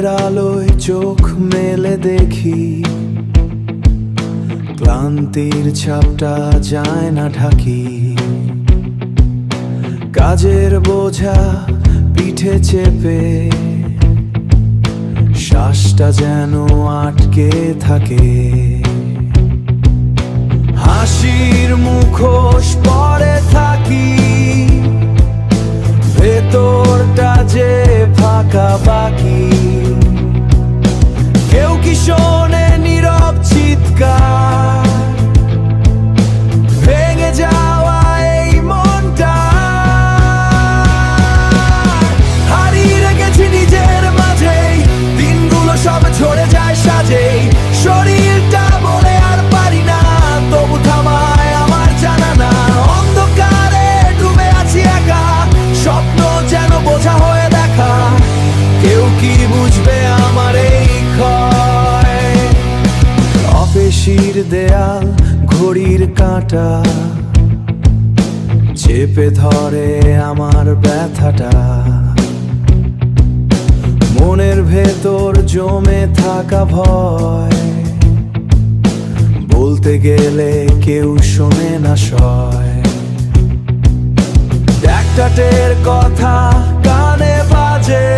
দিনের আলোয় চোখ মেলে দেখি, ক্লান্তির ছাপটা যায় না ঢাকি। কাজের বোঝা পিঠে চেপে শ্বাসটা যেন আটকে থাকে। হাসির মুখোশ পরে থাকি, ভেতরটা যে ফাঁকা বাকি। কেউ কি শোনে নীরব চিৎকার, ভেঙে যাওয়া এই মনটা। হারিয়ে রেখেছি নিজের মাঝেই, দিনগুলো সব ঝরে যায় সাজেই। শরীরটা বলে আর পারি না, তবু থামায় আমার জানা না। অন্ধকারে ডুবে আছি একা, স্বপ্ন যেন বোঝা হয়ে দেখা। কেউ কি বুঝবে আমার এই ক্ষয়? অপেশির দেয়াল, ঘড়ির কাঁটা চেপে ধরে আমার ব্যথাটা। মনের ভেতর জমে থাকা ভয়, বলতে গেলে কেউ শোনে না সয়। একটাটের কথা কানে বাজে,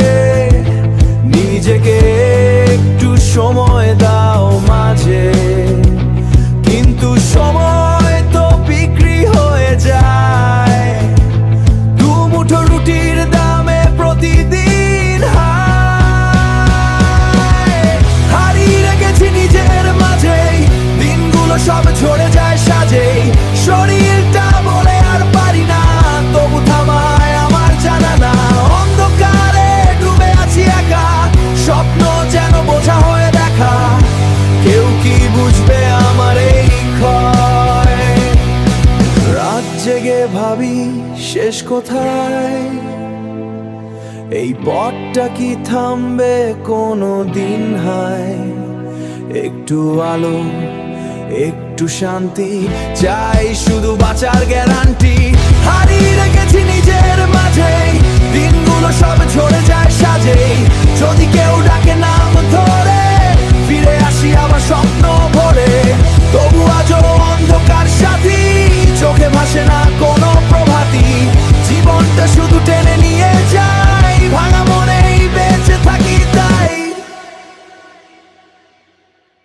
নিজেকে একটু সময় দাও মাঝে। কিন্তু সময় তো বিক্রি হয়ে যায়, দু মুঠো রুটির দামে প্রতিদিন হায়। হারিয়ে রেখেছি নিজের মাঝেই, দিনগুলো সব ঝরে যায় সাজেই। শরীরটা বলে আর পারি না, তবু থামায় আমার জানা না। অন্ধকারে ডুবে আছি একা, স্বপ্ন যেন বোঝা হয়ে দেখা। কেউ কি বুঝবে আমার এই ক্ষয়? রাত জেগে ভাবি শেষ কোথায়, এই পথটা কি থামবে কোনো দিন হায়? একটু আলো, একটু শান্তি চাই, শুধু বাঁচার গ্যারান্টি। হারিয়ে রেখেছি নিজের মাঝেই, দিনগুলো সব ঝরে যায় সাজেই। যদি কেউ ডাকে নাম ধরে, ফিরে আসি আবার স্বপ্ন ভরে।